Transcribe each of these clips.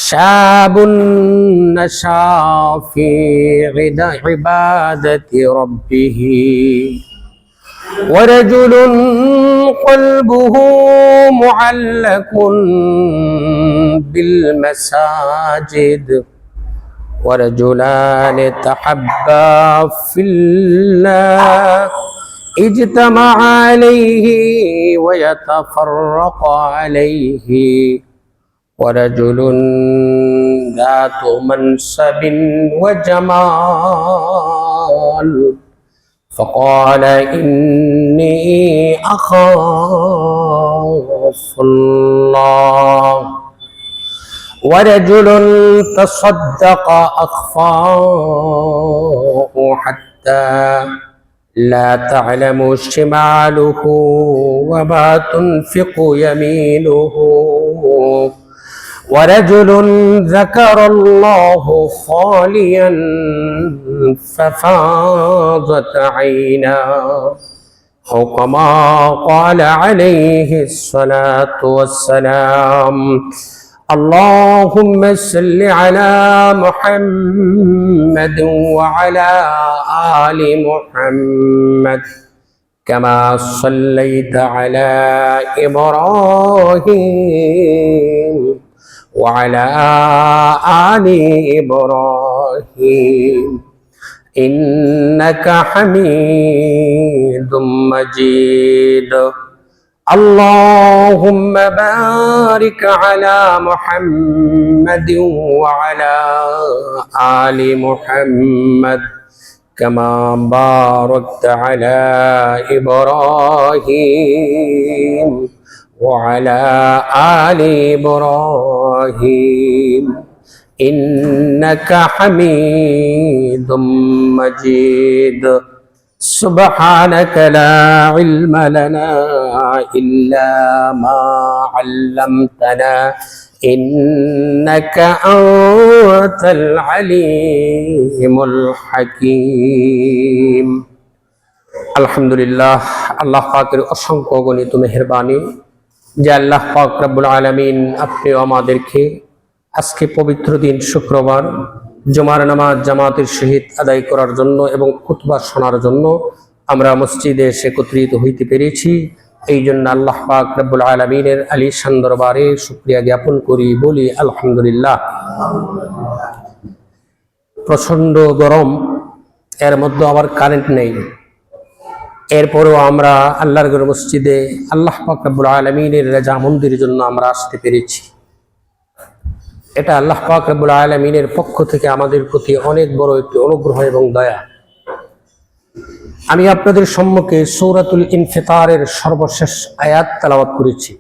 شاب نشأ في عبادة ربه ورجل قلبه معلق بالمساجد ورجلان تحبا في الله اجتمع عليه ويتفرق عليه ورجل ذات منصب وجمال فقال إني أخاف الله ورجل تصدق أخفاه حتى لا تعلم شماله وما تنفق يمينه ورجل ذكر الله خاليا ففاضت عيناه أو كما قال عليه الصلاة والسلام اللهم صل على محمد وعلى آل محمد كما صليت على إبراهيم وعلى آل إبراهيم إنك حميد مجيد اللهم بارك على محمد وعلى آل محمد كما باركت على إبراهيم وعلى آل إبراهيم إنك حميد مجيد سبحانك لا علم لنا إلا ما علمتنا إنك أنت العليم الحكيم الحمد لله الله পাকের অসংখ্য গণিত মেহেরবানি যে আল্লাহ পাক রব্বুল আলামিন আপনি আমাদেরকে আজকে পবিত্র দিন শুক্রবার জুমার নামাজ জামাতের সহিত আদায় করার জন্য এবং খুতবা শোনার জন্য আমরা মসজিদে এসে একত্রিত হইতে পেরেছি। এই জন্য আল্লাহ পাক রব্বুল আলামিনের আলিশান দরবারে শুকরিয়া জ্ঞাপন করি, বলি আলহামদুলিল্লাহ। প্রচন্ড গরম, এর মধ্যে আবার কারেন্ট নেই, এরপরেও আমরা আল্লাহর ঘর মসজিদে আল্লাহ পাক রব্বুল আলামিনের রাজা মন্দিরের জন্য আমরা আসতে পেরেছি। এটা আল্লাহ পাক রব্বুল আলামিনের পক্ষ থেকে আমাদের প্রতি অনেক বড় একটি অনুগ্রহ এবং দয়া। আমি আপনাদের সম্মুখে সূরাতুল ইনফিতারের সর্বশেষ আয়াত তেলাওয়াত করেছি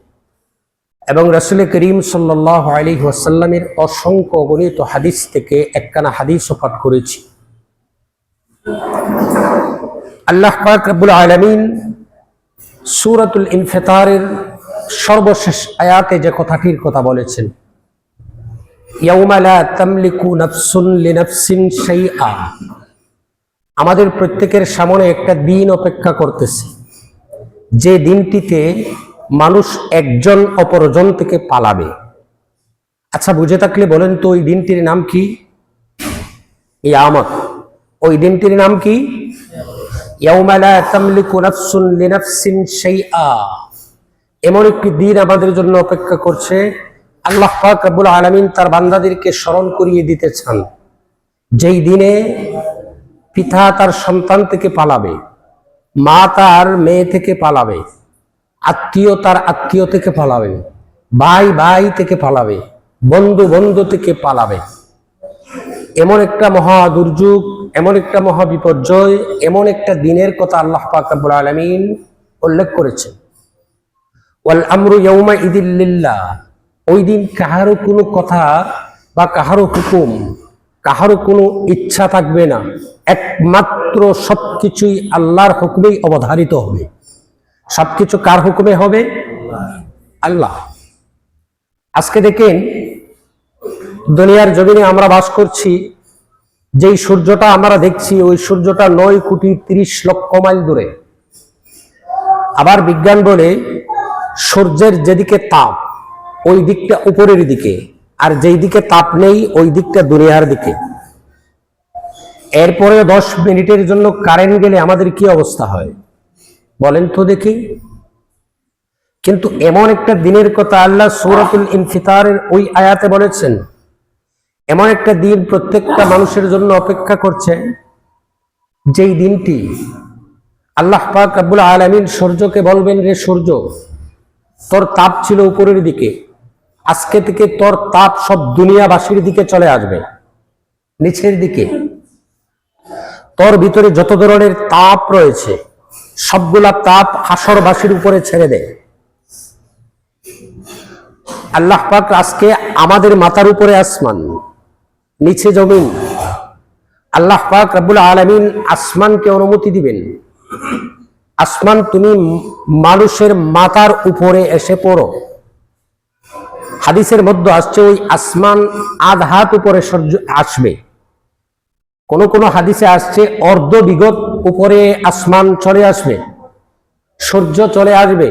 এবং রাসূল করিম সাল্লাল্লাহু আলাইহি ওয়াসাল্লামের অসংখ্য গণিত হাদিস থেকে একখানা হাদিসও পাঠ করেছি। আল্লাহ পাক রব্বুল আলামিন সূরাতুল ইনফিতারের সর্বশেষ আয়াতে যে কথাটির কথা বলেছেন, ইয়াউমা লা তামলিকু নাফসুন লিনাফসিন শাইআ, আমাদের প্রত্যেকের সামনে একটা দিন অপেক্ষা করতেছে, যে দিনটিতে মানুষ একজন অপরজন থেকে পালাবে। আচ্ছা, বুঝে থাকলে বলেন তো ওই দিনটির নাম কি? কিয়ামত। ওই দিনটির নাম কি? ইয়াউমা লা তামলিকু নাফসুন লিনাফসিন শাইআ। এমন একটি দিন আমাদের জন্য অপেক্ষা করছে। আল্লাহ পাক রব্বুল আলামিন তার বান্দাদেরকে স্মরণ করিয়ে দিতে চান, যেই দিনে পিতা তার সন্তান থেকে পালাবে, মা তার মেয়ে থেকে পালাবে, আত্মীয় তার আত্মীয় থেকে পালাবে, ভাই ভাই থেকে পালাবে, বন্ধু বন্ধু থেকে পালাবে। এমন একটা মহা দুর্যোগ, এমন একটা মহা বিপর্যয়, এমন একটা দিনের কথা আল্লাহ পাক রব্বুল আলামিন উল্লেখ করেছেন। ওয়াল আমরু ইয়াউমা ইযিল লিল্লাহ, ওই দিন কাহারও কোনো কথা বা কাহারও হুকুম, কাহারও কোনো ইচ্ছা থাকবে না, একমাত্র সবকিছুই আল্লাহর হুকুমেই অবধারিত হবে। সবকিছু কার হুকুমে হবে? আল্লাহ। আজকে দেখেন দুনিয়ার জমিনে আমরা বাস করছি, যেই সূর্যটা আমরা দেখছি ওই সূর্যটা 9,30,00,000 মাইল দূরে। আবার বিজ্ঞান বলে সূর্যের যেদিকে তাপ ওই দিকটা উপরের দিকে, আর যেই দিকে তাপ নেই ওই দিকটা দুনিয়ার দিকে। এরপরে 10 মিনিটের জন্য কারেন্ট গেলে আমাদের কি অবস্থা হয় বলেন তো দেখি। কিন্তু এমন একটা দিনের কথা আল্লাহ সূরাতুল ইনফিতারের ওই আয়াতে বলেছেন, এমন একটা দিন প্রত্যেকটা মানুষের জন্য অপেক্ষা করছে, যেই দিনটি আল্লাহ পাক রব্বুল আলামিন সূর্যকে বলবেন, রে সূর্য, তোর তাপ ছিল উপরের দিকে, আজকে থেকে তোর তাপ সব দুনিয়াবাসীর দিকে চলে আসবে, নিচের দিকে। তোর ভিতরে যত ধরনের তাপ রয়েছে সবগুলা তাপ হাসরবাসীর উপরে ছেড়ে দেয়। আল্লাহ পাক আজকে আমাদের মাথার উপরে আসমান, নিচে জমিন। আল্লাহ পাক রব্বুল আলামিন আসমানকে অনুমতি দিবেন, আসমান তুমি মানুষের মাথার উপরে এসে পড়ো। হাদিসের মধ্যে আসছে ওই আসমান আধ হাত উপরে সূর্য আসবে, কোন কোন হাদিসে আসছে অর্ধ বিগত উপরে আসমান চলে আসবে, সূর্য চলে আসবে।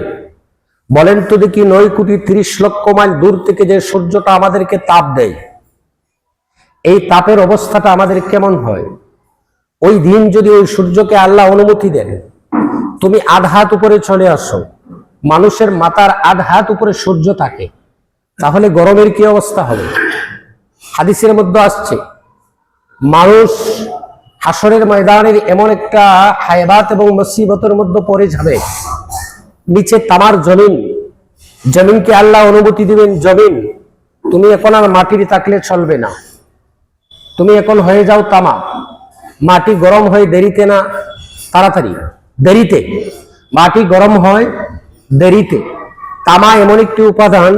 বলেন তো দেখি 9,30,00,000 মাইল দূর থেকে যে সূর্যটা আমাদেরকে তাপ দেয়, এই তাপের অবস্থাটা আমাদের কেমন হয়? ওই দিন যদি ওই সূর্যকে আল্লাহ অনুমতি দেন, তুমি আধ হাত উপরে চলে আসো, মানুষের মাথার আধ হাত উপরে সূর্য থাকে, তাহলে গরমের কি অবস্থা হবে? হাদিসের মধ্যে আসছে মানুষ হাসরের ময়দানের এমন একটা হায়বাত এবং মুসিবতের মধ্যে পড়ে যাবে, নিচে তামার জমিন, জমিনকে আল্লাহ অনুমতি দিবেন, জমিন তুমি এখন আর মাটির থাকলে চলবে না, তুমি এখন হয়ে যাও তামা। মাটি গরম হয় দেরিতে না তাড়াতাড়ি? দেরিতে। মাটি গরম হয় দেরিতে। তামা এমন একটি উপাদান,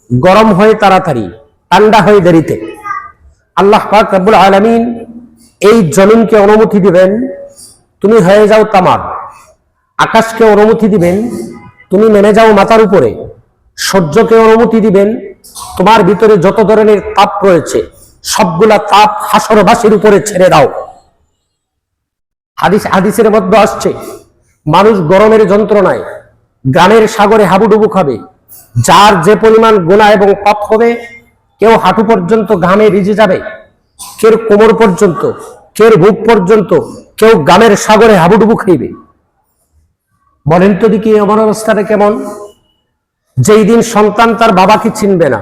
গরম হয় তাড়াতাড়ি, ঠান্ডা হয় দেরিতে। আল্লাহ পাক রব্বুল আলামিন এই জমিনকে অনুমতি দিবেন, তুমি হয়ে যাও তামার। আকাশকে অনুমতি দিবেন, তুমি নেমে যাও মাথার উপরে। সূর্যকে অনুমতি দিবেন, তোমার ভিতরে যত ধরনের তাপ রয়েছে সবগুলা তাপ হাসরবাসীর উপরে ছেড়ে দাও। হাদিসের মধ্যে আসছে মানুষ গরমের যন্ত্রণায় গ্রামের সাগরে হাবুডুবু খাবে, যার যে পরিমাণ গুনাহ এবং পাপ হবে, কেউ হাঁটু পর্যন্ত ঘামে ভিজে যাবে, কেউ কোমর পর্যন্ত, কেউ বুক পর্যন্ত, কেউ গ্রামের সাগরে হাবুডুবু খাইবে। বলেন তো দেখি আমার অবস্থাটা কেমন? যেই দিন সন্তান তার বাবাকে চিনবে না,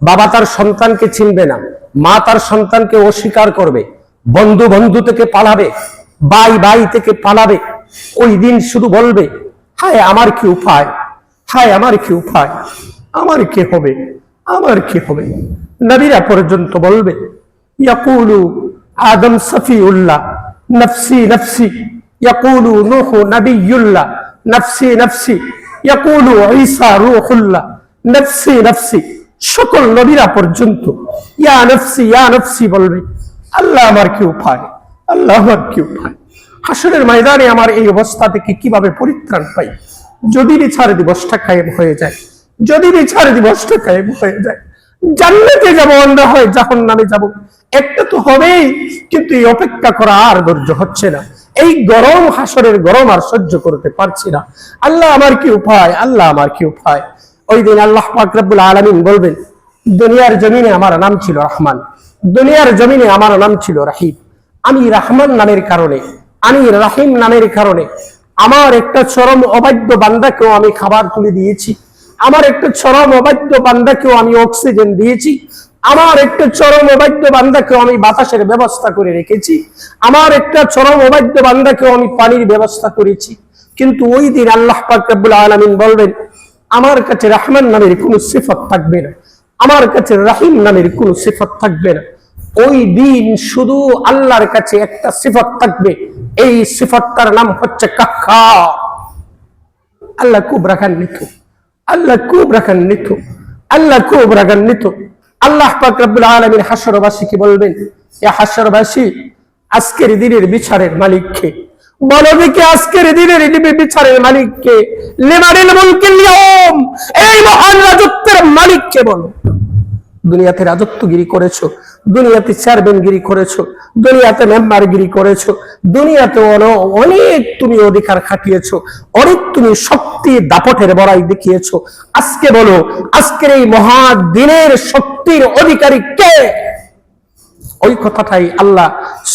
বাবা তার সন্তানকে চিনবে না, মা তার সন্তানকে অস্বীকার করবে, বন্ধু বন্ধু থেকে পালাবে, ভাই ভাই থেকে পালাবে। ওই দিন শুধু বলবে, হায় আমার কি উপায়, হায় আমার কি উপায়, আমার কি হবে, আমার কি হবে। নবীরা পর্যন্ত বলবে, ইয়াকুলু আদম সফিউল্লাহ নফসি নফসি, ইয়াকুলু নূহ নবিয়ুল্লাহ নফসি নফসি, ইয়াকুলু ঈসা রূহুল্লাহ নফসি নফসি। সকল নবীরা পর্যন্ত ইয়া নফসি বলবে। আল্লাহ আমার কি উপায়, আল্লাহ আমার কি উপায়। হাসরের ময়দানে আমার এই অবস্থা থেকে কিভাবে পরিত্রাণ পাই? যদি বিচার দিবসটা কায়েম হয়ে যায়, যদি বিচার দিবসটা কায়েম হয়ে যায়, জান্নাতে যাব না হয় জাহান্নামে যাব, একটা তো হবেই। কিন্তু এই অপেক্ষা করা আর ধৈর্য হচ্ছে না, এই গরম, হাসরের গরম আর সহ্য করতে পারছি না। আল্লাহ আমার কি উপায়, আল্লাহ আমার কি উপায়। ওই দিন আল্লাহ পাক রব্বুল আলামিন বলবেন, দুনিয়ার জমিনে আমার নাম ছিল রহমান, দুনিয়ার জমিনে আমার নাম ছিল রাহিম। আমি রহমান নামের কারণে, আমি রাহিম নামের কারণে আমার একটা চরম অবাধ্য বান্দাকেও আমি খাবার তুলে দিয়েছি, আমার একটা চরম অবাধ্য বান্দাকেও আমি অক্সিজেন দিয়েছি, আমার একটা চরম অবাধ্য বান্দাকেও আমি বাতাসের ব্যবস্থা করে রেখেছি, আমার একটা চরম অবাধ্য বান্দাকেও আমি পানির ব্যবস্থা করেছি। কিন্তু ওই দিন আল্লাহ পাক রব্বুল আলামিন বলবেন, আমার কাছে রহমান নামের কোনো সিফত থাকবে না, আমার কাছে রাহিম নামের কোনো সিফত থাকবে না। ওই দিন শুধু আল্লাহর কাছে একটা সিফত থাকবে, এই সিফতটার নাম হচ্ছে কাহ্হার। আল্লাহ খুব রাগান্বিত, আল্লাহ খুব রাগান্বিত, আল্লাহ খুব রাগান্বিত। আল্লাহ পাক রব্বুল আলামিন হাসরবাসীকে বলবেন, এ হাসরবাসী, আজকের দিনের বিচারের মালিক কে? বলো দেখি আজকের দিনের বিচারের মালিক কে? লিমানিল মুলকুল ইয়াউম, এই মহান রাজত্বের মালিক কে বলো? দুনিয়াতে রাজত্বগিরি করেছো, দুনিয়াতে চেয়ারম্যানগিরি করেছো, দুনিয়াতে মেম্বারগিরি করেছো, দুনিয়াতে অনেক তুমি অধিকার খাটিয়েছো, অনেক তুমি শক্তি দাপটের বড়াই দেখিয়েছো। আজকে বলো, আজকের এই মহাদিনের শক্তির অধিকারী কে? ওই কথাটাই আল্লাহ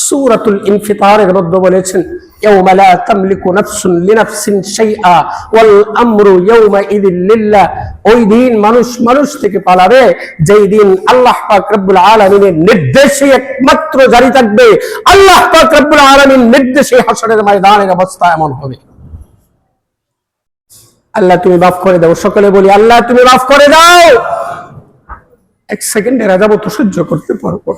সূরাতুল ইনফিতারের মধ্যে বলেছেন, ইয়াউমা লা তামলিকু নাফসুন লিনাফসিন শাইআ ওয়াল আমরু ইয়াউমাইযিন লিল্লাহ। ওই দিন মানুষ থেকে পালাবে, যেই দিন আল্লাহ পাক রব্বুল আলামিনের নির্দেশে একমাত্র জারি থাকবে। আল্লাহ পাক রব্বুল আলামিন নির্দেশে হাসরের ময়দানের অবস্থা এমন হবে। আল্লাহ তুমি মাফ করে দাও। সকলে বলি, আল্লাহ তুমি মাফ করে দাও। এক সেকেন্ডের আযাব তো সহ্য করতে পারবো,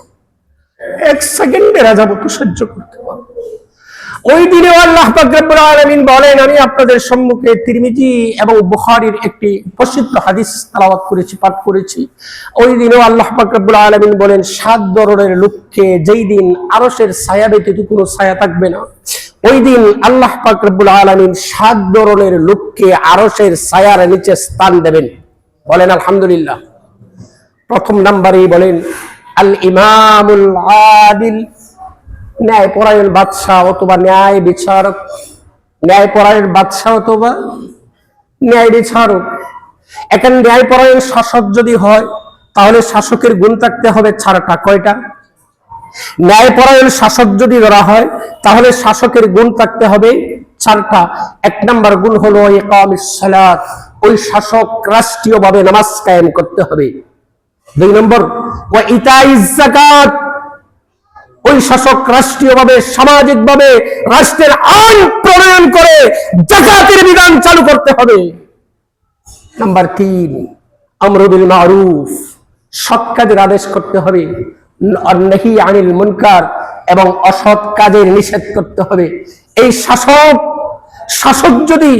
এক সেকেন্ডের আযাব তো সহ্য করতে পারবো। ওই দিনে আল্লাহ পাক রব্বুল আলামিন বলেন, আমি আপনাদের সম্মুখে তিরমিজি এবং বুখারীর একটি প্রসিদ্ধ হাদিস তেলাওয়াত করেছি, পাঠ করেছি। ওই দিনেও আল্লাহ পাক রব্বুল আলামিন বলেন, 7 ধরনের লোককে যেই দিন আরশের ছায়া ব্যতীত কোনো ছায়া থাকবে না, ওই দিন আল্লাহ পাক রব্বুল আলামিন 7 ধরনের লোককে আরশের ছায়ার নিচে স্থান দেবেন। বলেন আলহামদুলিল্লাহ। প্রথম নাম্বারেই বলেন আল ইমামুল আদিল, ন্যায়পরায়ণ বাদশাহ অথবা ন্যায় বিচারক। ন্যায়পরায়ণ বাদশাহ অথবা ন্যায় বিচারক। এখানে ন্যায়পরায়ণ শাসক যদি হয়, তাহলে শাসকের গুণ থাকতে হবে 4টা। কয়টা? ন্যায়পরায়ণ শাসক যদি ধরা হয়, তাহলে শাসকের গুণ থাকতে হবে 4টা। 1 নাম্বার গুণ হলো ইকামিস সালাত, ওই শাসক রাষ্ট্রীয়ভাবে নামাজ কায়েম করতে হবে। 2 নম্বর ওয়া ইতাইজ যাকাত, ওই শাসক রাষ্ট্রীয়ভাবে সামাজিকভাবে রাষ্ট্রের আইন প্রণয়ন করে যাকাতের বিধান চালু করতে হবে। নাম্বার 3 আমরু বিল মারুফ, সৎ কাজের আদেশ করতে হবে, নাহি আনিল মুনকার, এবং অসৎ কাজের নিষেধ করতে হবে। এই শাসক যদি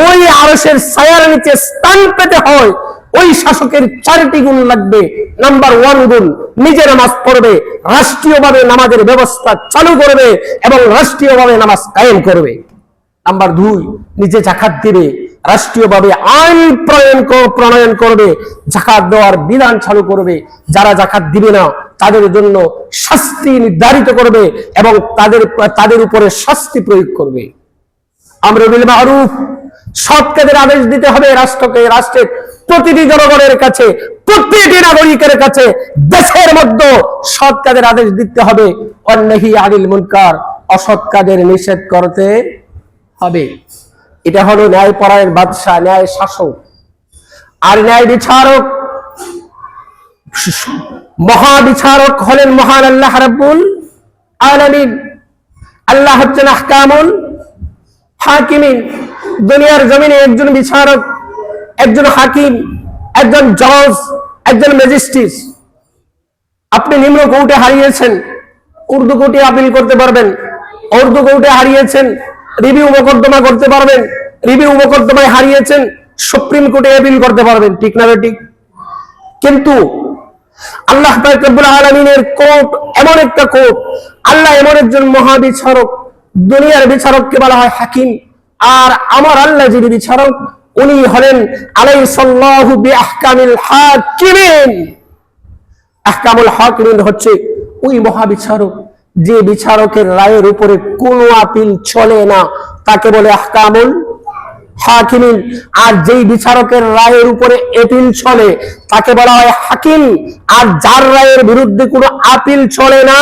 ওই আরশের ছায়ার নিচে স্থান পেতে হয়, ওই শাসকের 4টি গুণ লাগবে। নাম্বার 1 গুণ, নিজে নামাজ পড়বে, রাষ্ট্রীয়ভাবে নামাজের ব্যবস্থা চালু করবে এবং রাষ্ট্রীয়ভাবে নামাজ কায়েম করবে। নাম্বার 2, নিজে যাকাত দিবে, রাষ্ট্রীয়ভাবে আইন প্রণয়ন করবে, যাকাত দেওয়ার বিধান চালু করবে। যারা যাকাত দিবে না তাদের জন্য শাস্তি নির্ধারিত করবে এবং তাদের উপরে শাস্তি প্রয়োগ করবে। আমরু বিল মারুফ, সৎ কাজের আদেশ দিতে হবে রাষ্ট্রের প্রতিটি জনগণের কাছে, প্রতিটি নাগরিকের কাছে, দেশের মধ্যে সৎ কাজের আদেশ দিতে হবে। নাহি আনিল মুনকার, অসৎ কাজের নিষেধ করতে হবে। এটা হলো ন্যায়পরায়ণ বাদশা, ন্যায় শাসক। আর ন্যায় বিচারক, মহাবিচারক হলেন মহান আল্লাহ রাব্বুল আলামিন। আল্লাহ হচ্ছেন আহকামুল হাকিমিন। দুনিয়ার জমিনে একজন বিচারক, একজন হাকিম, একজন জজ, একজন ম্যাজিস্ট্রেট। আপনি নিম্ন কোর্টে হারিয়েছেন, উর্দু কোর্টে আপিল করতে পারবেন। উর্দু কোর্টে হারিয়েছেন, রিভিউ মোকদ্দমা করতে পারবেন। রিভিউ মোকদ্দমায় হারিয়েছেন, সুপ্রিম কোর্টে আপিল করতে পারবেন। ঠিক না ঠিক? কিন্তু আল্লাহ পাক রব্বুল আলামিনের কোর্ট এমন একটা কোর্ট, আল্লাহ এমন একজন মহাবিচারক। দুনিয়ার বিচারককে বলা হয় হাকিম, আর আমার আল্লাহ যিনি বিচারক, উনি হলেন আলাইসাল্লাহু বিআহকামিল হাকিমিন। আহকামুল হাকিমিন হচ্ছে ওই মহাবিচারক, যে বিচারকের রায়ের উপরে কোনো আপিল চলে না, তাকে বলে আহকামুল হাকিমিন। আর যেই বিচারকের রায়ের উপরে আপিল চলে তাকে বলা হয় হাকিম। আর যার রায়ের বিরুদ্ধে কোনো আপিল চলে না,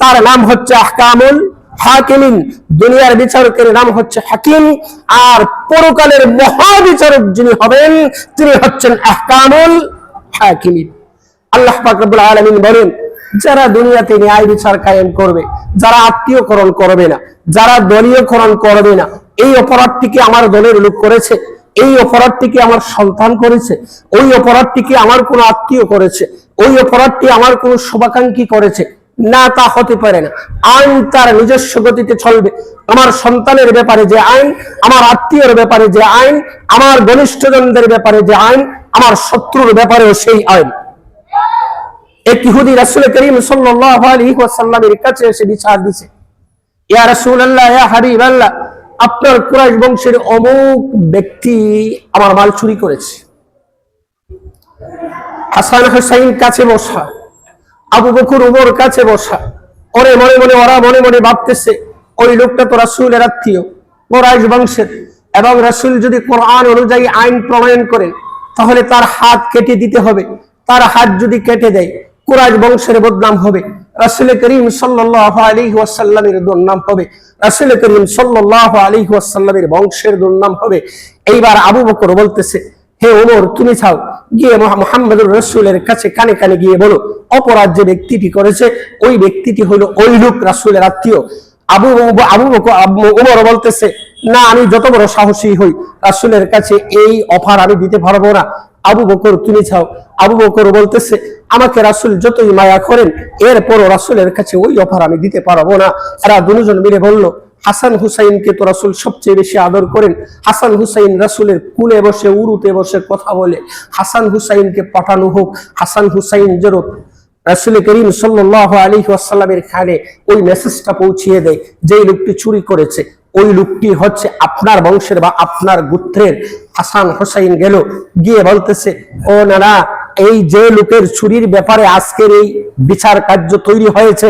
তার নাম হচ্ছে আহকামুল হাকিমিন। দুনিয়ার বিচারকের নাম হচ্ছে হাকিম, আর পরকালের মহাবিচারক যিনি হবেন তিনি হচ্ছেন আহকামুল হাকিমিন। আল্লাহ পাক রব্বুল আলামিন বলেন, যারা দুনিয়াতে ন্যায় বিচার কায়েম করবে, যারা আত্মীয়করণ করবে না, যারা দলীয়করণ করবে না, এই অপরাধটিকে আমার দলের লোক করেছে, এই অপরাধটিকে আমার সন্তান করেছে, ওই অপরাধটিকে আমার কোনো আত্মীয় করেছে, ওই অপরাধটি আমার কোনো শুভাকাঙ্ক্ষী করেছে, না, তা হতে পারে না। আইন তার নিজস্ব গতিতে চলবে। আমার সন্তানের ব্যাপারে যে আইন, আমার আত্মীয়ের ব্যাপারে যে আইন, আমার ঘনিষ্ঠজনদের ব্যাপারে যে আইন, আমার শত্রুর ব্যাপারেও সেই আইন। এক ইহুদি রাসূল করিম সাল্লাল্লাহু আলাইহি ওয়াসাল্লামের কাছে এসে বিচার দিছে, ইয়া রাসূলুল্লাহ, ইয়া হাবিবাল্লাহ, আপনার কুরাইশ বংশের অমুক ব্যক্তি আমার মাল চুরি করেছে। হাসান হুসাইন কাছে বসা, আবু বকর উমর কাছে বসা। ওরে মনে মনে ওরা মনে মনে ভাবতেছে ওই লোকটা তো রাসূলের আত্মীয়, কুরাইশ বংশের, এবং রাসূল যদি কোরআন অনুযায়ী আইন প্রণয়ন করেন তাহলে তার হাত কেটে দিতে হবে। তার হাত যদি কেটে দেয় কুরাইশ বংশের বদনাম হবে, রাসূল করিম সাল্লাল্লাহু আলাইহি ওয়াসাল্লামের দুর্নাম হবে, রাসূল করিম সাল্লাল্লাহু আলাইহি ওয়াসাল্লামের বংশের দুর্নাম হবে। এইবার আবু বকর বলতেছে, হে ওমর, তুমি চাও গিয়ে মুহাম্মদুর রাসূলের কাছে কানে কানে গিয়ে বলো অপরাধ যে ব্যক্তিটি করেছে ওই ব্যক্তিটি হলো ওই লোক রাসূলের আত্মীয়। ওমর বলতেছে, না, আমি যত বড় সাহসী হই রাসূলের কাছে এই অফার আমি দিতে পারবো না। আবু বকর, তুমি চাও? আবু বকর বলতেছে, আমাকে রাসূল যতই মায়া করেন এরপরও রাসূলের কাছে ওই অফার আমি দিতে পারবো না। এরা দুজন মিলে বলল, হাসান হুসাইনকে তো রাসূল সবচেয়ে বেশি আদর করেন। হাসান হুসাইন রাসূলের কুলে বসে উরুতে বসে কথা বলে, হাসান হুসাইনকে পাঠানো হোক। হাসান হুসাইন যেন রাসূল করিম সাল্লাল্লাহু আলাইহি ওয়াসাল্লামের কানে ওই মেসেজটা পৌঁছিয়ে দেয়, যেই লোকটি চুরি করেছে ওই লোকটি হচ্ছে আপনার বংশের বা আপনার গোত্রের। হাসান হুসাইন গেল, গিয়ে বলতেছে, ও নানা, এই যে লোকের চুরির ব্যাপারে আজকের এই বিচার কার্য তৈরি হয়েছে,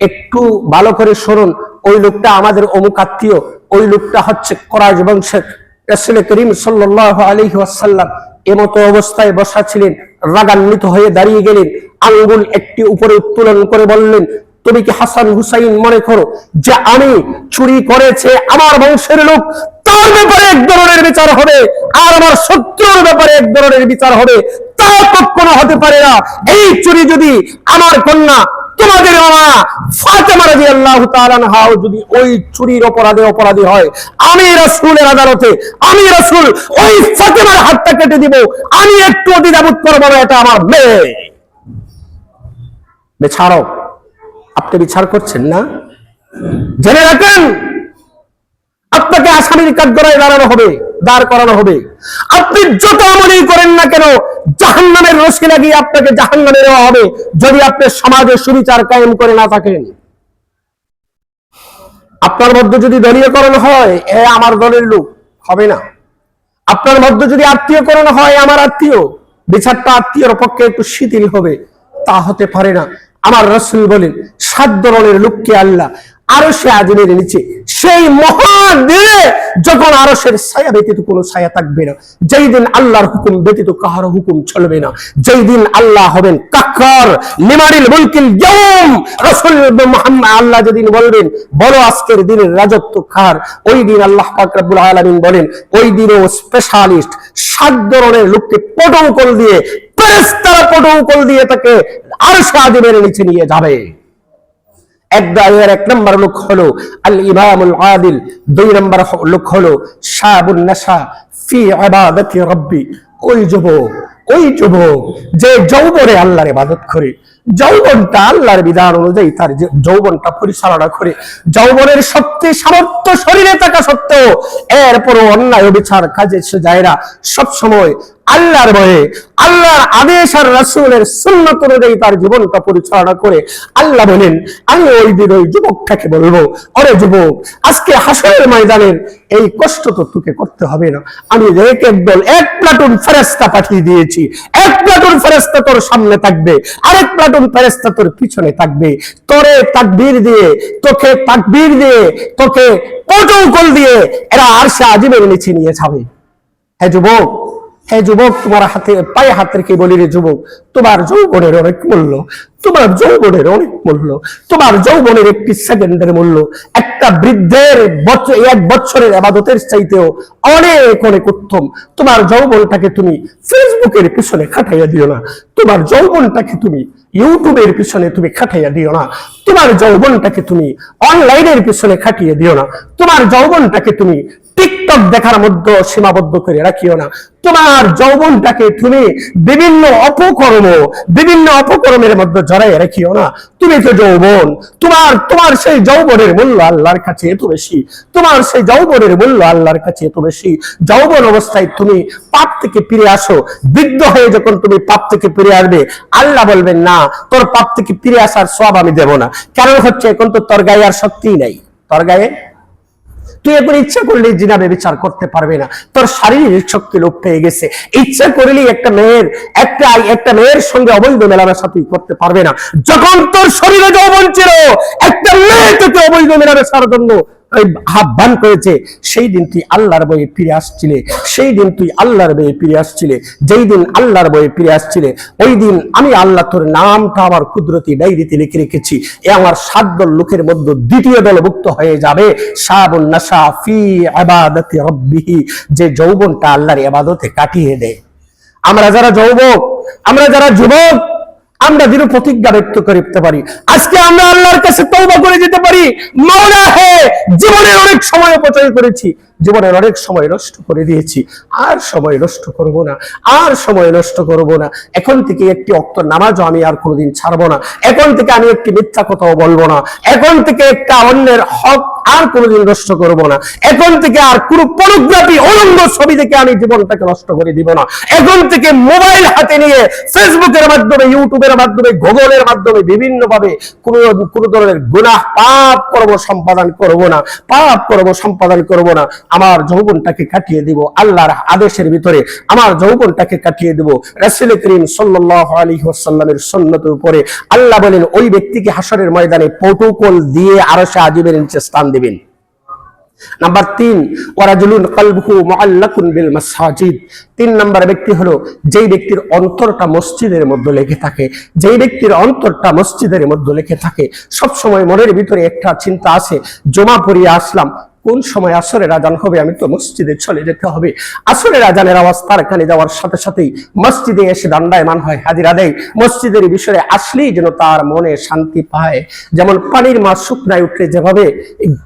একটু ভালো করে শুনুন। ওই লোকটা আমাদের অমুক আত্মীয়, ওই লোকটা হচ্ছে কুরাইশ বংশের। রাসূল করিম সাল্লাল্লাহু আলাইহি ওয়াসাল্লাম এমতো অবস্থায় বসা ছিলেন, রাগান্বিত হয়ে দাঁড়িয়ে গেলেন, আঙ্গুল একটি উপরে উত্তোলন করে বললেন, তুমি কি হাসান হুসাইন মনে করো যে আমি চুরি করেছে আমার বংশের লোক, তার ব্যাপারে এক ধরনের বিচার হবে আর আমার শত্রুর ব্যাপারে এক ধরনের বিচার হবে? তা কখনো হতে পারে না। এই চুরি যদি আমার কন্যা তোমাদের মামা ফাতেমা রাদিয়াল্লাহু তাআলা আনহা যদি ওই চুরির অপরাধী হয়, আমি রাসূলের আদালতে আমি রাসূল ওই ফাতেমার হাতটা কেটে দিব। আমি একটু দ্বিধাবোধ করব না, এটা আমার মেয়ে। বিচারক, আপনি বিচার করছেন না? জেনে রাখেন, আপনাকে আসামির কাঠগড়ায় দাঁড় করানো হবে। আপনি যত আমলই করেন না কেন জাহান্নামের রশি লাগিয়ে আপনাকে জাহান্নামে নেওয়া হবে যদি আপনি সমাজে সুবিচার কায়েম করে না থাকেন। আপনার মধ্যে যদি দলীয়করণ হয়, এ আমার দলের লোক, হবে না। আপনার মধ্যে যদি আত্মীয়করণ হয়, আমার আত্মীয়, বিচারটা আত্মীয়র পক্ষে একটু শিথিল হবে, তা হতে পারে না। আমার রাসূল বলেন, 7 ধরনের লোককে আল্লাহ আরশে আজিমের নিচে সেই মহাদিনে যখন আরশের ছায়া ব্যতীত কোনো ছায়া থাকবে না, যেই দিন আল্লাহর হুকুম ব্যতীত কাহার হুকুম চলবে না, যেই দিন আল্লাহ হবেন কাক্কার লিমানিল মুলকিল ইয়াউম, রাসূল মুহাম্মদ আল্লাহ যেদিন বলবেন বলো আজকের দিনের রাজত্ব কার, ওই দিন আল্লাহ পাক রব্বুল আলামিন বলেন ওই দিনও স্পেশালিস্ট 7 ধরনের লোককে প্রটোকল দিয়ে, ফেরেশতারা প্রটোকল দিয়ে তাকে আরশে আজিমের নিচে নিয়ে যাবে। এক নম্বর লোক হলো আল ইমামুল আদিল, 2 নম্বর লোক হলো শাবুন নাশা ফি ইবাদাতি রাব্বি, ওই যুবক যে যৌবনে আল্লাহর ইবাদত করে, যৌবনটা আল্লাহর বিধান অনুযায়ী তার যৌবনটা পরিচালনা করে, যৌবনের শক্তি সামর্থ্য শরীরে থাকা সত্ত্বেও এরপরও অন্যায় বিচার কাজে সে যায় না, সবসময় আল্লাহর ভয়ে আল্লাহর আদেশ আর রাসূলের সুন্নাত অনুযায়ী তার জীবনটা পরিচালনা করে। আল্লাহ বলেন, আমি ওই দিন ওই যুবকটাকে বলবো, ওরে যুবক, আজকে হাসরের ময়দানের এই কষ্ট তো তোকে করতে হবে না। আমি এক প্লাটুন ফেরেশতা পাঠিয়ে দিয়েছি। এক প্লাটুন ফেরেশতা তোর সামনে থাকবে, আরেক প্লাটুন ফেরেশতা তোর পিছনে থাকবে। তোকে তাকবীর দিয়ে তোকে প্রটোকল দিয়ে এরা আরশে আজিমের নিচে নিয়ে যাবে। হে যুবক, তোমার পায়ে হাত রেখে বলি, রে যুবক, তোমার যৌবনের অনেক মূল্য, তোমার যৌবনের একটি সেকেন্ডের মূল্য একটা বৃদ্ধের 1 বছরের ইবাদতের চাইতেও অনেক অনেক উত্তম। তোমার যৌবনটাকে তুমি ফেসবুকের পিছনে খাটাইয়া দিও না, তোমার যৌবনটাকে তুমি ইউটিউবের পিছনে তুমি খাটাইয়া দিও না, তোমার যৌবনটাকে তুমি অনলাইনের পিছনে খাটিয়ে দিও না, তোমার যৌবনটাকে তুমি টিকটক দেখার মধ্যে সীমাবদ্ধ করে রাখিও না, তোমার যৌবনটাকে তুমি বিভিন্ন অপকর্মের মধ্যে জড়াই রাখিও না। তুমি তো যৌবন, তোমার সেই যৌবনের মূল্য আল্লাহর কাছে এত বেশি, যৌবন অবস্থায় তুমি পাপ থেকে ফিরে আসো, বৃদ্ধ হয়ে যখন তুমি পাপ থেকে ফিরে আসবে আল্লাহ বলবেন, না, তোর পাপ থেকে ফিরে আসার সওয়াব আমি দেব না। কারণ হচ্ছে এখন তো তোর গায়ে আর শক্তি নাই, তোর গায়ে তুই এখন ইচ্ছা করলে জিনা ব্যভিচার করতে পারবে না, তোর শারীরিক শক্তি লোপ পেয়ে গেছে, ইচ্ছা করলেই একটা মেয়ের সঙ্গে অবৈধ মেলামেশা তুই করতে পারবে না। যখন তোর শরীরে যৌবন ছিল, একটা মেয়ে তোকে অবৈধ মেলামেশার জন্য আহ্বান করেছে, সেই দিন তুই আল্লাহর বয়ে ফিরে আসছিলে, সেই দিন তুই আল্লাহর বয়ে ফিরে আসছিলে। যেই দিন আল্লাহর বয়ে ফিরে আসছিলে, ওই দিন আমি আল্লাহ তোর নামটা আমার কুদরতি ডায়েরিতে লিখে রেখেছি। এ আমার 7 দল লোকের মধ্যে দ্বিতীয় দলভুক্ত হয়ে যাবে, শাবুন নাশা ফি ইবাদাতি রাব্বিহি, যে যৌবনটা আল্লাহর ইবাদতে কাটিয়ে দেয়। আমরা যারা যুবক, আমরা যারা যুবক, আমরা দৃঢ় প্রতিজ্ঞা ব্যক্ত করতে পারি, আজকে আমরা আল্লাহর কাছে তওবা করে যেতে পারি, মাওলা হে, জীবনের অনেক সময় অপচয় করেছি, জীবনের অনেক সময় নষ্ট করে দিয়েছি, আর সময় নষ্ট করব না, আর সময় নষ্ট করব না। এখন থেকে একটি ওয়াক্ত নামাজও আমি আর কোনোদিন ছাড়বো না, এখন থেকে আমি একটি মিথ্যা কথাও বলবো না, এখন থেকে একটা অন্যের হক আর কোনোদিন নষ্ট করব না, এখন থেকে আর কোনো পর্নোগ্রাফি উলঙ্গ ছবি দেখে আমি জীবনটাকে নষ্ট করে দিব না, এখন থেকে মোবাইল হাতে নিয়ে ফেসবুকের মাধ্যমে, ইউটিউবের মাধ্যমে, গুগলের মাধ্যমে বিভিন্ন ভাবে কোনো ধরনের গুনাহ পাপ কর্ম সম্পাদন করব না, পাপ কর্ম সম্পাদন করব না। আমার যৌবনটাকে কাটিয়ে দিব আল্লাহর আদেশের ভিতরে, আমার যৌবনটাকে কাটিয়ে দিব রাসূল করিম সাল্লাল্লাহু আলাইহি ওয়াসাল্লামের সুন্নতের উপরে। আল্লাহ বলেন ওই ব্যক্তিকে হাসরের ময়দানে প্রটোকল দিয়ে আরশে আজিমের নিচে স্থান দিবেন। নাম্বার 3, ওয়ারাজুলুন কলবুহু মুআল্লাকুন বিল মাসাজিদ। 3 নম্বর ব্যক্তি হলো যেই ব্যক্তির অন্তরটা মসজিদের মধ্যে লেগে থাকে, যেই ব্যক্তির অন্তরটা মসজিদের মধ্যে লেগে থাকে। সব সময় মনের ভিতরে একটা চিন্তা আছে, জমা পড়িয়ে আসলাম, কোন সময় আসরের আজান হবে, আমি তো মসজিদে চলে যেতে হবে। আসরের আজানের আওয়াজ তার কানে যাওয়ার সাথে সাথেই মসজিদে এসে দাণ্ডায়মান হয়, হাজিরা দেয়। মসজিদের বিষয়ে আসলেই যেন তার মনে শান্তি পায়। যেমন পানির মাছ শুকনায় উঠলে যেভাবে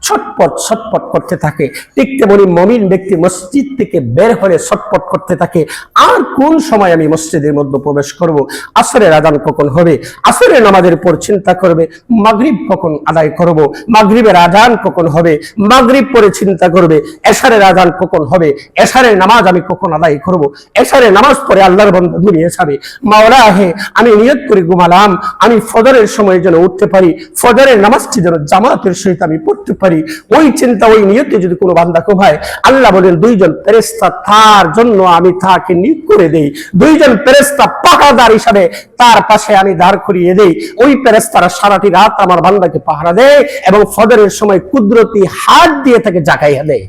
ছটপট ছটপট করতে থাকে, ঠিক তেমনি মুমিন ব্যক্তি মসজিদ থেকে বের হলে ছটপট করতে থাকে, আর কোন সময় আমি মসজিদের মধ্যে প্রবেশ করব, আসরের আজান কখন হবে, আসরের নামাজের উপর চিন্তা করবে, মাগরিব কখন আদায় করব, মাগরিবের আজান কখন হবে, মাগরিব পরে চিন্তা করবে, এশারের আজান কখন হবে, এশারের নামাজ আমি কখন আদায় করব, এশারের নামাজ পড়ে আল্লাহর বান্দা ঘুমিয়ে যাবে। মাওলা হে, আমি নিয়ত করে ঘুমালাম, আমি ফজরের সময় যেন উঠতে পারি, ফজরের নামাজটি যেন জামাতের সহিত আমি পড়তে পারি। ওই চিন্তা, ওই নিয়তে যদি কোনো বান্দা ঘুমায়, আল্লাহ বলেন 2 জন ফেরেশতা তার জন্য আমি তাকে নিয়োগ করে দেই, 2 জন ফেরেশতা পাহারাদার হিসাবে তার পাশে আমি দাঁড় করিয়ে দেই। ওই ফেরেশতারা সারাটি রাত আমার বান্দাকে পাহারা দেয় এবং ফজরের সময় কুদরতি হাত দিয়ে তাকে জাগাইয়া দেয়।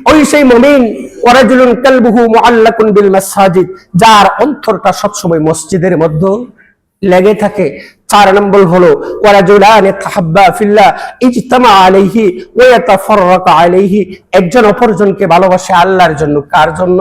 ওই সেই মুমিন, ওয়ারাজুলুন কলবুহু মুআল্লাকুন বিল মাসাজিদ, যার অন্তরটা সব সময় মসজিদের মধ্যে লেগে থাকে। 4 নম্বর হলো ওয়ারাজুলানি তাহাব্বা ফিল্লাহ ইজতামা আলাইহি ওয়া ইয়াতাফাররাকা আলাইহি, একজন অপরজনকে ভালোবাসে আল্লাহর জন্য। কার জন্য?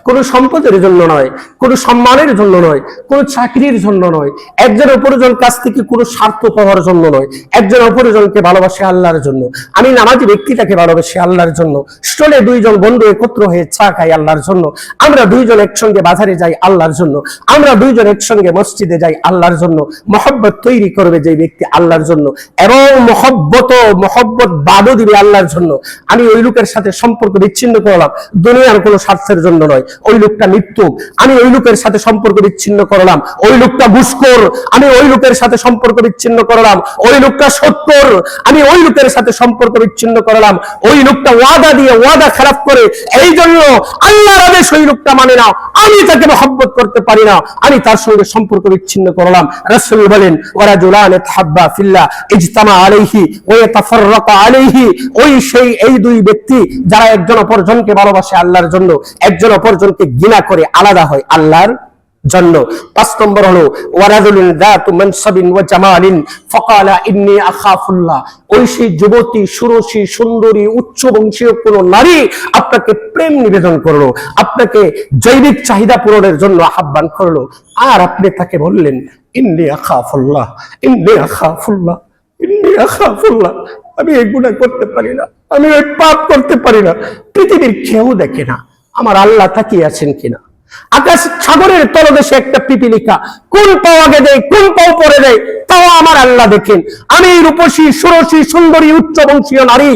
কোন সম্পদের জন্য নয়, কোন সম্মানের জন্য নয়, কোন চাকরির জন্য নয়, একজন অপরজন কাছ থেকে কোনো স্বার্থ পাওয়ার জন্য নয়, একজন অপরজনকে ভালোবাসে আল্লাহর জন্য। আমি নামাজি ব্যক্তিটাকে ভালোবাসি আল্লাহর জন্য, স্টলে 2 জন বন্ধু একত্র হয়ে চা খাই আল্লাহর জন্য, আমরা 2 জন একসঙ্গে বাজারে যাই আল্লাহর জন্য, আমরা 2 জন একসঙ্গে মসজিদে যাই আল্লাহর জন্য। মহব্বত তৈরি করবে যে ব্যক্তি আল্লাহর জন্য, এবং মহব্বত বাদও দিবে আল্লাহর জন্য। আমি ওই লোকের সাথে সম্পর্ক বিচ্ছিন্ন করলাম দুনিয়ার কোনো স্বার্থের জন্য নয়, ওই লোকটা মৃত্যুক, আমি ওই লোকের সাথে সম্পর্ক বিচ্ছিন্ন করলাম, ওই লোকটা ঘুষখোর, আমি ওই লোকের সাথে সম্পর্ক বিচ্ছিন্ন করলাম, ওই লোকটা সত্তর, আমি ওই লোকের সাথে সম্পর্ক বিচ্ছিন্ন করলাম, ওই লোকটা ওয়াদা দিয়ে ওয়াদা খারাপ করে, এই জন্য আল্লাহর আদেশ ওই লোকটা মানে না, আমি তাকে মহব্বত করতে পারি না, আমি তার সঙ্গে সম্পর্ক বিচ্ছিন্ন করলাম। রাসূল বলেন ওয়ারাজুলান তাহাব্বা ফিল্লাহ ইজতামা আলাইহি ওয়া ইয়াতাফাররাকা আলাইহি, এই 2 ব্যক্তি যারা একজন অপরজনকে ভালোবাসে আল্লাহর জন্য, একজন অপরজনকে ঘৃণা করে আলাদা হয় আল্লাহর জন্য। 5 নম্বর হলো ওয়ারাজুলুন যাতু মানসাবিন ওয়া জামালিন ফাকালা ইন্নী আখাফুল্লাহ, ওই সেই যুবতী, সুরসী, সুন্দরী, উচ্চ বংশীয় কোন নারী আপনাকে প্রেম নিবেদন করলো, আপনাকে জৈবিক চাহিদা পূরণের জন্য আহ্বান করলো, আর আপনি তাকে বললেন ইন্নী আখাফুল্লাহ, ইন্নী আখাফুল্লাহ, ইন্নী আখাফুল্লাহ, আমি এই গুনাহ করতে পারি না, আমি এই পাপ করতে পারি না, পৃথিবীর কেউ দেখে না, আমার আল্লাহ তাকিয়ে আছেন কিনা? আকাশ সাগরের তলদেশে একটা পিপিলিকা কোন পাও আগে দেয়, কোন পাও পরে দেয়, তাও আমার আল্লাহ দেখেন। আমি রূপসী, সুরসী, সুন্দরী, উচ্চ বংশীয় নারী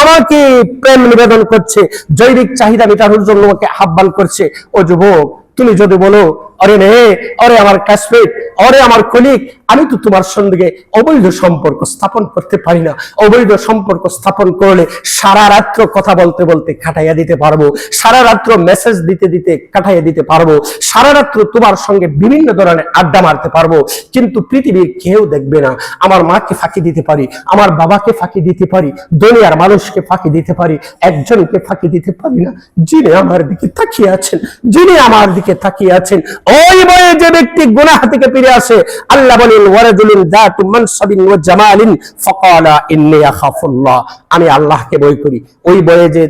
আমাকে প্রেম নিবেদন করছে, জৈবিক চাহিদা মেটানোর জন্য আমাকে আহ্বান করছে। ও যুবক, তুমি যদি বলো আরে মেয়ে, আরে আমার ক্লাসমেট, আরে আমার কলিগ, আমি তো তোমার সঙ্গে অবৈধ সম্পর্ক স্থাপন করতে পারি না। অবৈধ সম্পর্ক স্থাপন করলে সারা রাত্র কথা বলতে বলতে কাটাইয়া দিতে পারবো, সারা রাত্র মেসেজ দিতে দিতে কাটাইয়া দিতে পারবো, সারা রাত্র তোমার সঙ্গে বিভিন্ন ধরনের আড্ডা মারতে পারবো, কিন্তু পৃথিবীর কেউ দেখবে না। আমার মাকে ফাঁকি দিতে পারি, আমার বাবাকে ফাঁকি দিতে পারি, দুনিয়ার মানুষকে ফাঁকি দিতে পারি, একজনকে ফাঁকি দিতে পারি না, যিনি আমার দিকে তাকিয়ে আছেন, যিনি আমার দিকে তাকিয়ে আছেন। ওই বয়ে যে ব্যক্তি গুনাহ থেকে ফিরে আসে, আল্লাহ বলেন ওয়ারাজুলুন যাতু মানসাবিন ওয়া জামালিন ফাকালা ইন্নী আখাফুল্লাহ, আমি আল্লাহকে ভয় করি। ওই বয়ে যে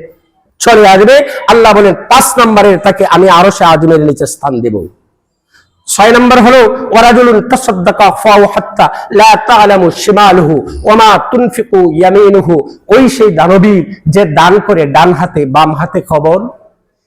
চলে আসবে, আল্লাহ বলেন 5 নম্বরের তাকে আমি আরশে আযমের নিচে স্থান দেব। 6 নম্বর হলো ওয়ারাজুলুন তাসাদদাকা ফাহু হাত্তা লা তা'লামু শিমালুহু ওয়া মা তুনফিকু ইয়ামিনুহু, ওই সেই দানবীর যে দান করে ডান হাতে বাম হাতে খবর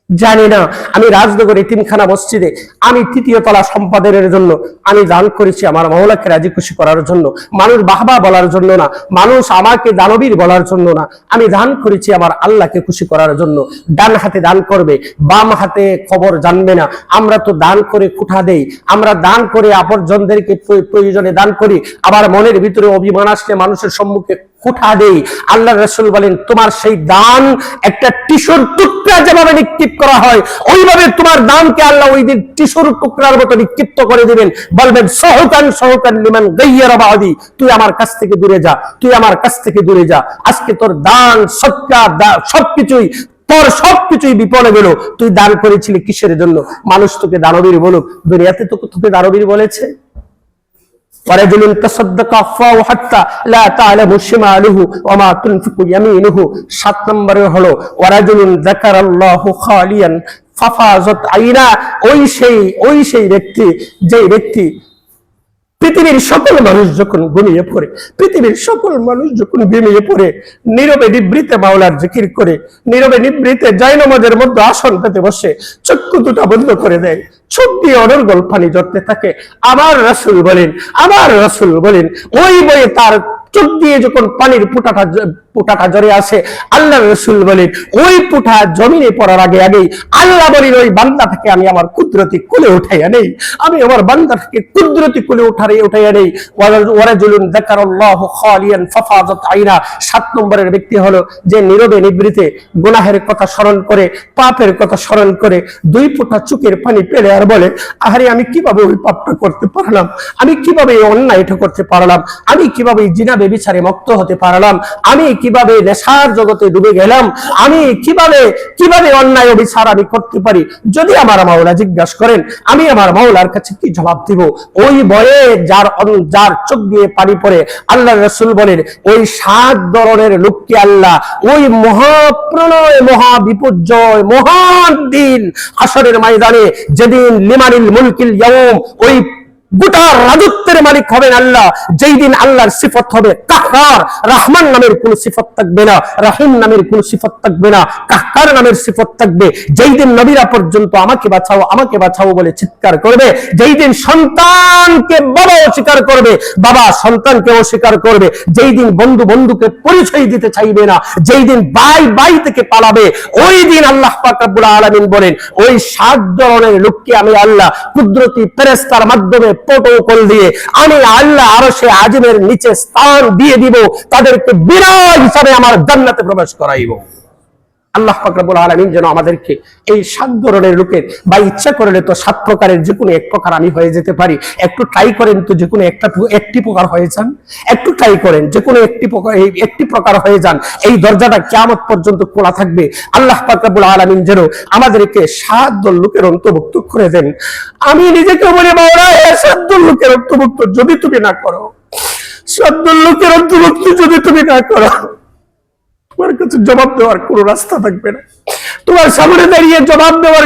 জানি না। আমি রাজনগর এতিমখানা মসজিদে আমি 3য় তলা সম্পাদনের জন্য আমি দান করেছি আমার মাওলাকে রাজি খুশি করার জন্য, মানুষ বাহবা বলার জন্য না, মানুষ আমাকে দানবীর বলার জন্য না, আমি দান করেছি আমার আল্লাহকে খুশি করার জন্য। ডান হাতে দান করবে, বাম হাতে খবর জানবে না। আমরা তো দান করে কুঠা দেই, আমরা দান করে আপনজনদেরকে প্রয়োজনে দান করি, আবার মনের ভিতরে অভিমান আসলে মানুষের সম্মুখে কুঠা দেই। আল্লাহ রাসূল বলেন তোমার সেই দান একটা টিস্যুর টুকরা যেভাবে নিক্ষিপ্ত করা হয়, ওইভাবে তোমার দানকে আল্লাহ ওই দিন টিস্যুর টুকরার মতো নিক্ষিপ্ত করে দিবেন। বলবেন সহকান সহকান লিমান গায়্যারা বাদি, তুই আমার কাছ থেকে দূরে যা, তুই আমার কাছ থেকে দূরে যা। আজকে তোর দান সদকা সবকিছুই তোর সবকিছুই বিপদে গেল। তুই দান করেছিলি কিসের জন্য? মানুষ তোকে দানবীর বলুক, দুনিয়াতে তো তোকে দানবীর বলেছে। ওয়ারাজুলুন তাসাদদাকা ফাহু হাত্তা লা তা'লামু শিমালুহু ওয়া মা তুনফিকু ইয়ামিনুহু। 7 নম্বরে হলো ওয়ারাজুলুন যাকারাল্লাহু খালিয়ান ফাফাযাত আইনা, ওই সেই ব্যক্তি, যেই ব্যক্তি পৃথিবীর সকল মানুষ যখন ঘুমিয়ে পড়ে, পৃথিবীর সকল মানুষ যখন ঘুমিয়ে পড়ে, নীরবে নিভৃতে মাওলার জিকির করে, নীরবে নিভৃতে জায়নামাজের মধ্যে আসন পেতে বসে চক্ষু দুটো বন্ধ করে দেয়, চোখ দিয়ে অনর্গল পানি ঝরতে থাকে। আমার রাসূল বলেন ওই বয়ে তার চোখ দিয়ে যখন পানির পুটাটা ঝরে আসে, আল্লাহ রাসূল বলেন ওই পুটা জমিনে পড়ার আগেই আল্লাহ বলেন ওই বান্দাটাকে আমি আমার কুদরতি কোলে উঠাইয়া নেই, আমি আমার বান্দাটাকে কুদরতি কোলে উঠাইয়া নেই। ওয়ারাজুলুন যাকারাল্লাহু খালিয়ান ফাফাযাত আইনা। 7 নম্বরের ব্যক্তি হলো যে নীরবে নিভৃতে গুনাহের কথা স্মরণ করে, পাপের কথা স্মরণ করে 2 ফোঁটা চোখের পানি পেলে আর বলে আহারে আমি কিভাবে ওই পাপটা করতে পারলাম, আমি কিভাবে এই অন্যায়টা করতে পারলাম, আমি কিভাবে জিনা বেবিচারে মুক্ত হতে পারলাম, আমি কিভাবে নেশার জগতে ডুবে গেলাম, আমি কিভাবে অন্যায় অবিচার আমি করতে পারি। যদি আমার মাওলা জিজ্ঞাসা করেন আমি আমার মাওলার কাছে কি জবাব দিব? ওই ভয়ে যার চোখ দিয়ে পানি পড়ে, আল্লাহ রাসূল বলেন ওই 7 ধরনের লোককে আল্লাহ ওই মহাপ্রলয় মহাবিপর্যয় মহান দিন হাসরের ময়দানে, যেদিন লিমানিল মুলকিল ইয়াউম, ওই গোটা রাজত্বের মালিক হবেন আল্লাহ, যেই দিন আল্লাহর সিফত হবে কাহ্হার, রহমান নামের কোন সিফত থাকবে না, রহিম নামের কোন সিফত থাকবে না, কাহ্হার নামের সিফত থাকবে। যেই দিন নবীরা পর্যন্ত আমাকে বাঁচাও আমাকে বাঁচাও বলে চিৎকার করবে, যেই দিন সন্তানকে বাবা অস্বীকার করবে, বাবা সন্তানকে অস্বীকার করবে, যেই দিন বন্ধু বন্ধুকে পরিচয় দিতে চাইবে না, যেই দিন ভাই থেকে পালাবে, ওই দিন আল্লাহ পাক রব্বুল আলামিন বলেন ওই 7 ধরনের লোককে আমি আল্লাহ কুদরতি ফেরেশতার মাধ্যমে প্রটোকল দিয়ে আমি আল্লাহ আরশে আযমের নিচে স্থান দিয়ে দিব, তাদেরকে বিরাজ হিসাবে আমার জান্নাতে প্রবেশ করাইব। আল্লাহ পাক রব্বুল আলামিন যেন আমাদেরকে এই 7 ধরনের লোকের, বা ইচ্ছা করলে তো 7 প্রকারের যে কোনো এক প্রকার আমি হয়ে যেতে পারি। একটু ট্রাই করেন তো, যে কোনো একটি প্রকার হয়ে যান, একটু ট্রাই করেন যে কোনো একটি প্রকার হয়ে যান। এই দরজাটা কিয়ামত পর্যন্ত খোলা থাকবে। আল্লাহ পাক রব্বুল আলামিন যেন আমাদেরকে 7 দল লোকের অন্তর্ভুক্ত করে দেন। আমি নিজেকে বলি মাওলা এই 7 দল লোকের অন্তর্ভুক্ত যদি তুমি না করো, 7 দল লোকের অন্তর্ভুক্ত যদি তুমি না করো, তোমার কাছে জবাব দেওয়ার কোনো রাস্তা থাকবে না, তোমার সামনে দাঁড়িয়ে জবাব দেওয়ার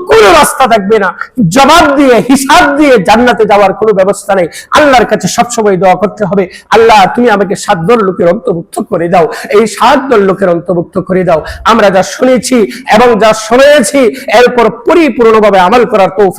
কোনো রাস্তা থাকবে না। জবাব দিয়ে হিসাব দিয়ে জান্নাতে যাওয়ার কোনো ব্যবস্থা নেই। আল্লাহর কাছে সবসময় দোয়া করতে হবে, আল্লাহ তুমি আমাকে 7 দল লোকের অন্তর্ভুক্ত করে দাও, এই 7 দল লোকের অন্তর্ভুক্ত করে দাও। আমরা যা শুনেছি এবং যা শুনেছি এরপর পরিপূর্ণভাবে আমল করার তৌফিক